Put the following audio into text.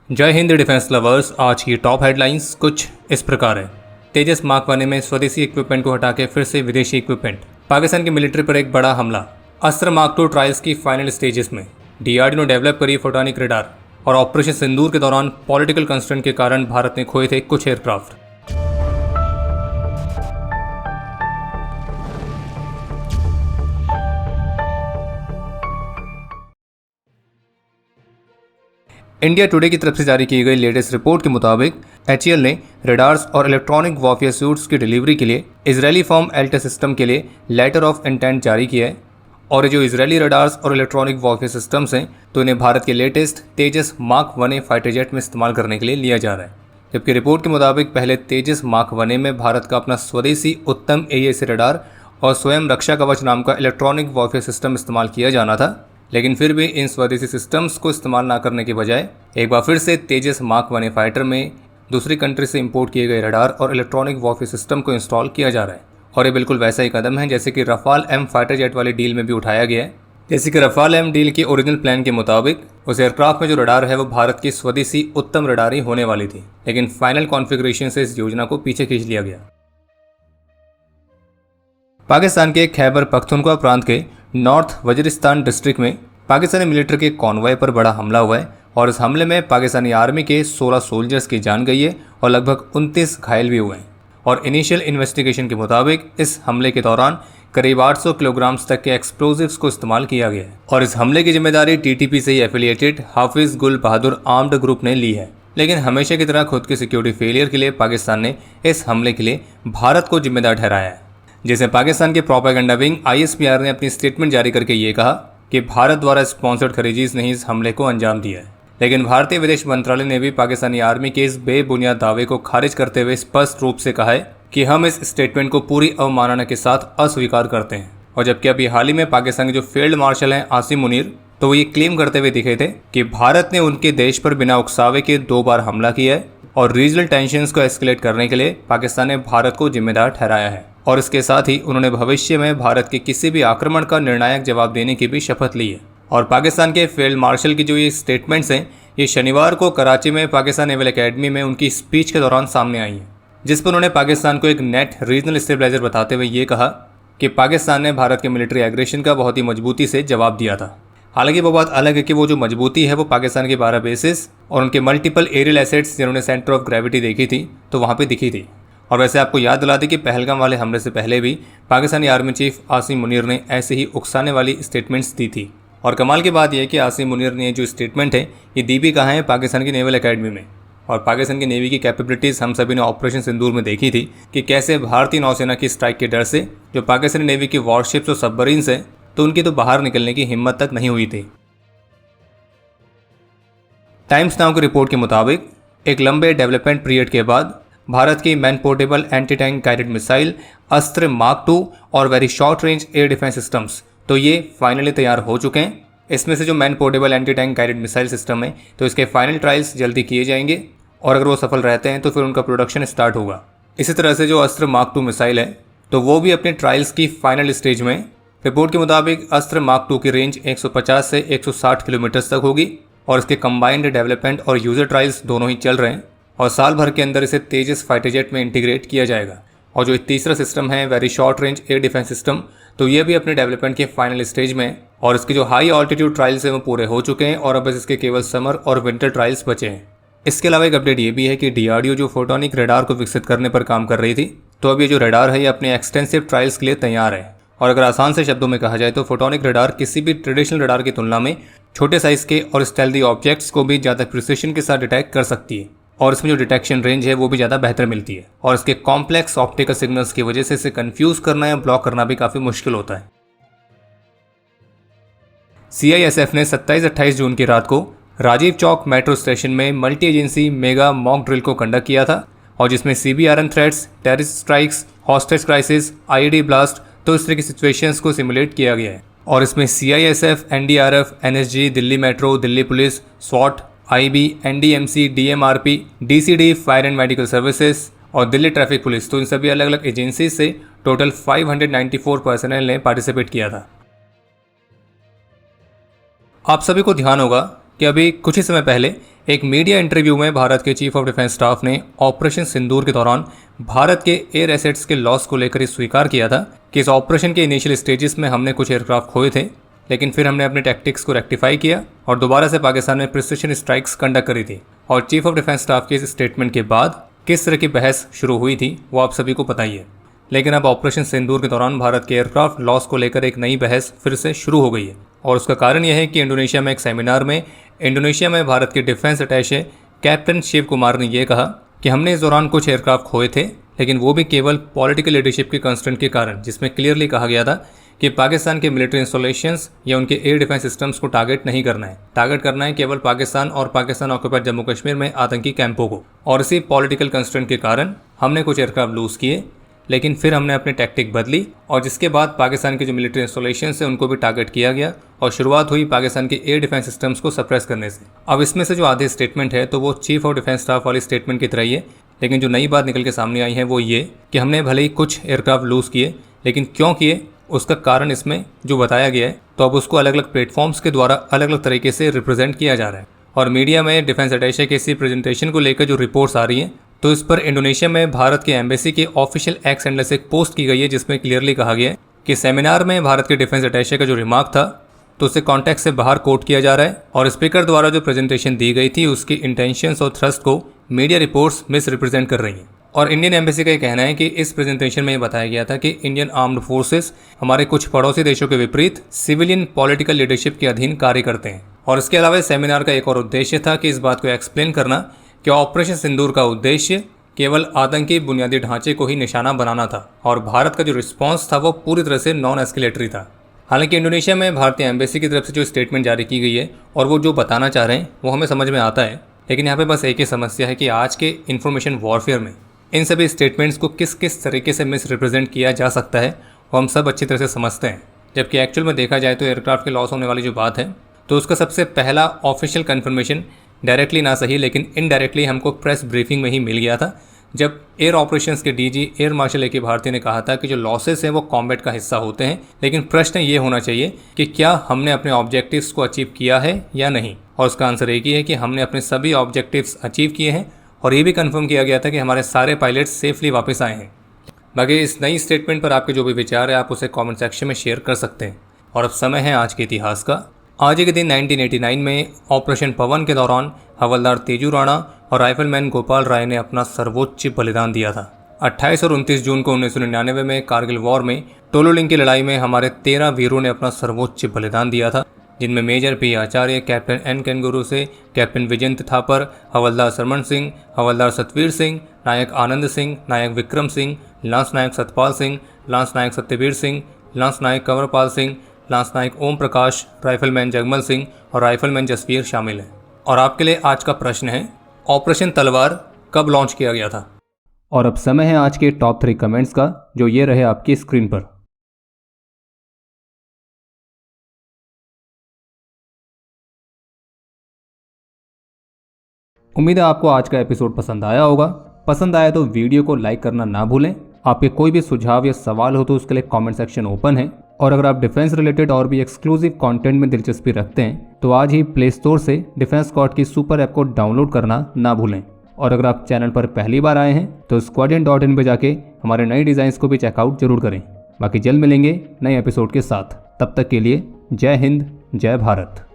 जय Hind defence lovers. आज की टॉप हेडलाइंस कुछ इस प्रकार है। तेजस मार्क 1 में स्वदेशी इक्विपमेंट को हटा के फिर से विदेशी इक्विपमेंट। पाकिस्तान की मिलिट्री पर एक बड़ा हमला। अस्त्र मार्क 2 ट्रायल्स की फाइनल स्टेजेस में। डीआरडीओ ने डेवलप करी फोटोनिक रडार। और ऑपरेशन सिंदूर के दौरान पॉलिटिकल कंस्ट्रेंट के कारण भारत ने खोए थे कुछ एयरक्राफ्ट। इंडिया टुडे की तरफ से जारी की गई लेटेस्ट रिपोर्ट के मुताबिक एचईएल ने रडार्स और इलेक्ट्रॉनिक वॉरफेयर सूट्स की डिलीवरी के लिए इजरायली फर्म एल्टा सिस्टम के लिए लेटर ऑफ इंटेंट जारी किया है। और ये जो इजरायली रडार्स और इलेक्ट्रॉनिक वॉरफेयर सिस्टम्स हैं तो इन्हें भारत के लेटेस्ट तेजस मार्क 1 फाइटर जेट में इस्तेमाल करने के लिए लिया जा रहा है। जबकि रिपोर्ट के मुताबिक पहले तेजस मार्क 1 में भारत का अपना स्वदेशी उत्तम एईएस रडार और स्वयं रक्षा कवच नाम का इलेक्ट्रॉनिक वॉरफेयर सिस्टम इस्तेमाल किया जाना था। लेकिन फिर भी इन स्वदेशी सिस्टम्स को इस्तेमाल ना करने के बजाय एक बार फिर से तेजस मार्क 1 फाइटर में दूसरी कंट्री से इंपोर्ट किए गए रडार और इलेक्ट्रॉनिक वॉरफेयर सिस्टम को इंस्टॉल किया जा रहा है। और ये बिल्कुल वैसा ही कदम है जैसे कि रफाल एम फाइटर जेट वाली डील में भी उठाया गया है। जैसे कि रफाल एम डील की ओरिजिनल प्लान के मुताबिक उस एयरक्राफ्ट में जो रडार है वो भारत की स्वदेशी उत्तम रडार ही होने वाली थी, लेकिन फाइनल कॉन्फ़िगरेशन से इस योजना को पीछे खींच लिया गया। पाकिस्तान के खैबर पख्तूनख्वा प्रांत के नॉर्थ वजीरिस्तान डिस्ट्रिक्ट में पाकिस्तानी मिलिट्री के कॉन्वॉय पर बड़ा हमला हुआ है और इस हमले में पाकिस्तानी आर्मी के 16 सोल्जर्स की जान गई है और लगभग 29 घायल भी हुए हैं। और इनिशियल इन्वेस्टिगेशन के मुताबिक इस हमले के दौरान करीब 800 किलोग्राम तक के एक्सप्लोजिव्स को इस्तेमाल किया गया है। और इस हमले की जिम्मेदारी टीटीपी से ही एफिलिएटेड हाफिज गुल बहादुर आर्म्ड ग्रुप ने ली है। लेकिन हमेशा की तरह खुद की सिक्योरिटी फेलियर के लिए पाकिस्तान ने इस हमले के लिए भारत को जिम्मेदार ठहराया है। जिसे पाकिस्तान के प्रोपेगेंडा विंग ISPR ने अपनी स्टेटमेंट जारी करके ये कहा कि भारत द्वारा स्पॉन्सर्ड खरीजीज ने इस हमले को अंजाम दिया है। लेकिन भारतीय विदेश मंत्रालय ने भी पाकिस्तानी आर्मी के इस बेबुनियाद दावे को खारिज करते हुए स्पष्ट रूप से कहा है कि हम इस स्टेटमेंट को पूरी अवमानना के साथ अस्वीकार करते हैं। और जबकि अभी हाल ही में पाकिस्तान के जो फील्ड मार्शल हैं आसिम मुनीर, तो वो ये क्लेम करते हुए दिखे थे कि भारत ने उनके देश पर बिना उकसावे के 2 बार हमला किया है और रीजनल टेंशंस को एस्केलेट करने के लिए पाकिस्तान ने भारत को जिम्मेदार ठहराया है। और इसके साथ ही उन्होंने भविष्य में भारत के किसी भी आक्रमण का निर्णायक जवाब देने की भी शपथ ली है। और पाकिस्तान के फील्ड मार्शल की जो ये स्टेटमेंट्स हैं ये शनिवार को कराची में पाकिस्तान नेवल एकेडमी में उनकी स्पीच के दौरान सामने आई हैं, जिस पर उन्होंने पाकिस्तान को एक नेट रीजनल स्टेबलाइजर बताते हुए ये कहा कि पाकिस्तान ने भारत के मिलिट्री एग्रेशन का बहुत ही मजबूती से जवाब दिया था। हालांकि वो बात अलग है कि वो जो मजबूती है वो पाकिस्तान के 12 बेसिस और उनके मल्टीपल एरियल एसेट्स जिन्होंने सेंटर ऑफ ग्रेविटी देखी थी तो वहाँ पर दिखी थी। और वैसे आपको याद दिला दें कि पहलगाम वाले हमले से पहले भी पाकिस्तानी आर्मी चीफ आसिम मुनीर ने ऐसे ही उकसाने वाली स्टेटमेंट्स दी थी। और कमाल की बात यह है कि आसिम मुनीर ने जो स्टेटमेंट है ये दी भी कहाँ है, पाकिस्तान की नेवल एकेडमी में। और पाकिस्तान की नेवी की कैपेबिलिटीज़ हम सभी ने ऑपरेशन सिंदूर में देखी थी कि कैसे भारतीय नौसेना की स्ट्राइक के डर से जो पाकिस्तानी नेवी की वॉरशिप्स और सबमरीन्स हैं तो उनकी तो बाहर निकलने की हिम्मत तक नहीं हुई थी। टाइम्स नाउ की रिपोर्ट के मुताबिक एक लंबे डेवलपमेंट पीरियड के बाद भारत की man portable anti tank guided missile अस्त्र मार्क 2 और very short range air defence systems तो ये फाइनली तैयार हो चुके हैं। इसमें से जो man portable anti tank guided missile system है तो इसके फाइनल ट्रायल्स जल्दी किए जाएंगे और अगर वो सफल रहते हैं तो फिर उनका प्रोडक्शन स्टार्ट होगा। इसी तरह से जो अस्त्र मार्क 2 मिसाइल है तो वो भी अपने ट्रायल्स की फाइनल स्टेज में। रिपोर्ट के मुताबिक अस्त्र मार्क 2 की रेंज 150 से 160 किलोमीटर तक होगी और इसके कंबाइंड डेवलपमेंट और यूजर ट्रायल्स दोनों ही चल रहे हैं और साल भर के अंदर इसे तेजस फाइटर जेट में इंटीग्रेट किया जाएगा। और जो तीसरा सिस्टम है very short range air defence system तो ये भी अपने डेवलपमेंट के फाइनल स्टेज में है और इसके जो हाई ऑल्टीट्यूड ट्रायल्स हैं वो पूरे हो चुके हैं और अब बस इसके केवल समर और विंटर ट्रायल्स बचे हैं। इसके अलावा एक अपडेट ये भी है कि डीआरडीओ जो फोटोनिक रडार को विकसित करने पर काम कर रही थी तो अब ये जो रडार है ये अपने एक्सटेंसिव ट्रायल्स के लिए तैयार है। और अगर आसान से शब्दों में कहा जाए तो फोटोनिक रडार किसी भी ट्रेडिशनल रडार की तुलना में छोटे साइज के और स्टेल्दी ऑब्जेक्ट्स को भी ज़्यादा प्रिसिशन के साथ डिटेक्ट कर सकती है और इसमें जो डिटेक्शन रेंज है वो भी ज़्यादा बेहतर मिलती है और इसके कॉम्प्लेक्स ऑप्टिकल सिग्नल्स की वजह से इसे कंफ्यूज करना या ब्लॉक करना भी काफ़ी मुश्किल होता है। CISF ने 27-28 जून की रात को राजीव चौक मेट्रो स्टेशन में multi agency mega mock drill को कंडक्ट किया था और जिसमें CBRN threats, terrorist strikes, hostage crisis, IED blast तो इस तरह की सिचुएशंस को सिमुलेट किया गया है। और इसमें CISF, NDRF, NSG, Delhi metro, Delhi police, SWAT, IB, NDMC, DMRP, DCD, fire and medical services और दिल्ली ट्रैफिक पुलिस तो इन सभी अलग अलग एजेंसी से टोटल 594 पर्सनल ने पार्टिसिपेट किया था। आप सभी को ध्यान होगा कि अभी कुछ ही समय पहले एक मीडिया इंटरव्यू में भारत के चीफ ऑफ डिफेंस स्टाफ ने ऑपरेशन सिंदूर के दौरान भारत के एयर एसेट्स के लॉस को लेकर स्वीकार किया था कि इस ऑपरेशन के इनिशियल स्टेजेस में हमने कुछ एयरक्राफ्ट खोए थे, लेकिन फिर हमने अपने टैक्टिक्स को रेक्टिफाई किया और दोबारा से पाकिस्तान में प्रिसिशन स्ट्राइक्स कंडक्ट करी थी। और चीफ ऑफ डिफेंस स्टाफ के इस स्टेटमेंट के बाद किस तरह की बहस शुरू हुई थी वो आप सभी को पता ही है। लेकिन अब ऑपरेशन सिंदूर के दौरान भारत के एयरक्राफ्ट लॉस को लेकर एक नई बहस फिर से शुरू हो गई है और उसका कारण यह है कि इंडोनेशिया में एक सेमिनार में इंडोनेशिया में भारत के defence attache captain Shiv Kumar ने यह कहा कि हमने इस दौरान कुछ एयरक्राफ्ट खोए थे, लेकिन वो भी केवल पॉलिटिकल लीडरशिप के कंस्ट्रेंट के कारण, जिसमें क्लियरली कहा गया था कि पाकिस्तान के मिलिट्री इंस्टॉलेशंस या उनके एयर डिफेंस सिस्टम्स को टारगेट नहीं करना है। टारगेट करना है केवल पाकिस्तान और पाकिस्तान ऑक्यूपाइड जम्मू कश्मीर में आतंकी कैंपों को। और इसी पॉलिटिकल कंस्ट्रेंट के कारण हमने कुछ एयरक्राफ्ट लूज किए, लेकिन फिर हमने अपनी टैक्टिक बदली और जिसके बाद पाकिस्तान के जो मिलिट्री इंस्टॉलेशन है उनको भी टारगेट किया गया और शुरुआत हुई पाकिस्तान के एयर डिफेंस सिस्टम्स को सप्रेस करने से। अब इसमें से जो आधे स्टेटमेंट है तो वो चीफ ऑफ डिफेंस स्टाफ वाली स्टेटमेंट की तरह ही है, लेकिन जो नई बात निकल के सामने आई है वो ये कि हमने भले ही कुछ एयरक्राफ्ट लूज किए, लेकिन क्यों किए उसका कारण इसमें जो बताया गया है, तो अब उसको अलग अलग प्लेटफॉर्म्स के द्वारा अलग अलग तरीके से रिप्रेजेंट किया जा रहा है। और मीडिया में डिफेंस अटैचे के इसी प्रेजेंटेशन को लेकर जो रिपोर्ट्स आ रही हैं, तो इस पर इंडोनेशिया में भारत के एम्बेसी के ऑफिशियल एक्स हैंडल से एक पोस्ट की गई है जिसमें क्लियरली कहा गया है कि सेमिनार में भारत के डिफेंस अटैचे का जो रिमार्क था तो उसे कॉन्टेक्स्ट से बाहर कोट किया जा रहा है और स्पीकर द्वारा जो प्रेजेंटेशन दी गई थी उसकी इंटेंशंस और थ्रस्ट को मीडिया रिपोर्ट्स मिस रिप्रेजेंट कर रही हैं। और इंडियन एम्बेसी का ये कहना है कि इस प्रेजेंटेशन में ये बताया गया था कि इंडियन आर्म्ड फोर्सेस हमारे कुछ पड़ोसी देशों के विपरीत सिविलियन पॉलिटिकल लीडरशिप के अधीन कार्य करते हैं। और इसके अलावा सेमिनार का एक और उद्देश्य था कि इस बात को एक्सप्लेन करना कि ऑपरेशन सिंदूर का उद्देश्य केवल आतंकी बुनियादी ढांचे को ही निशाना बनाना था और भारत का जो रिस्पॉन्स था वो पूरी तरह से नॉन एस्केलेटरी था। हालांकि इंडोनेशिया में भारतीय एम्बेसी की तरफ से जो स्टेटमेंट जारी की गई है और वो जो बताना चाह रहे हैं वो हमें समझ में आता है, लेकिन यहाँ पे बस एक ही समस्या है कि आज के इन्फॉर्मेशन वॉरफेयर में इन सभी स्टेटमेंट्स को किस किस तरीके से मिस रिप्रेजेंट किया जा सकता है वो हम सब अच्छी तरह से समझते हैं। जबकि एक्चुअल में देखा जाए तो एयरक्राफ्ट के लॉस होने वाली जो बात है तो उसका सबसे पहला ऑफिशियल कन्फर्मेशन डायरेक्टली ना सही लेकिन इनडायरेक्टली हमको प्रेस ब्रीफिंग में ही मिल गया था, जब एयर ऑपरेशंस के डीजी एयर मार्शल ए के भारती ने कहा था कि जो लॉसेस हैं वो कॉम्बैट का हिस्सा होते हैं, लेकिन प्रश्न ये होना चाहिए कि क्या हमने अपने ऑब्जेक्टिव्स को अचीव किया है या नहीं। और उसका आंसर एक ही है कि हमने अपने सभी ऑब्जेक्टिव्स अचीव किए हैं और ये भी कंफर्म किया गया था कि हमारे सारे पायलट्स सेफली वापस आए हैं। बाकी इस नई स्टेटमेंट पर आपके जो भी विचार है आप उसे कमेंट सेक्शन में शेयर कर सकते हैं। और अब समय है आज के इतिहास का। आज के दिन 1989 में ऑपरेशन पवन के दौरान हवलदार तेजू राणा और राइफलमैन गोपाल राय ने अपना सर्वोच्च बलिदान दिया था। 28 और 29 जून को 1999 में कारगिल वॉर में टोलोलिंग की लड़ाई में हमारे 13 वीरों ने अपना सर्वोच्च बलिदान दिया था, जिनमें मेजर पी आचार्य, कैप्टन एन कैंगुरू से, कैप्टन विजेंद्र थापर, हवलदार सरमन सिंह, हवलदार सतवीर सिंह, नायक आनंद सिंह, नायक विक्रम सिंह, लांस नायक सतपाल सिंह, लांस नायक सत्यवीर सिंह, लांस नायक कंवरपाल सिंह, लांस नायक ओम प्रकाश, राइफलमैन जगमल सिंह और राइफलमैन जसवीर शामिल हैं। और आपके लिए आज का प्रश्न है, ऑपरेशन तलवार कब लॉन्च किया गया था? और अब समय है आज के टॉप 3 कमेंट्स का, जो ये रहे आपकी स्क्रीन पर। उम्मीद है आपको आज का एपिसोड पसंद आया होगा। पसंद आया तो वीडियो को लाइक करना ना भूलें। आपके कोई भी सुझाव या सवाल हो तो उसके लिए कमेंट सेक्शन ओपन है। और अगर आप डिफेंस रिलेटेड और भी एक्सक्लूसिव कंटेंट में दिलचस्पी रखते हैं तो आज ही प्ले स्टोर से डिफेंस स्क्वाड की सुपर ऐप को डाउनलोड करना ना भूलें। और अगर आप चैनल पर पहली बार आए हैं तो squadron.in पे जाके हमारे नए डिज़ाइंस को भी चेकआउट जरूर करें। बाकी जल्द मिलेंगे नए एपिसोड के साथ। तब तक के लिए जय हिंद, जय भारत।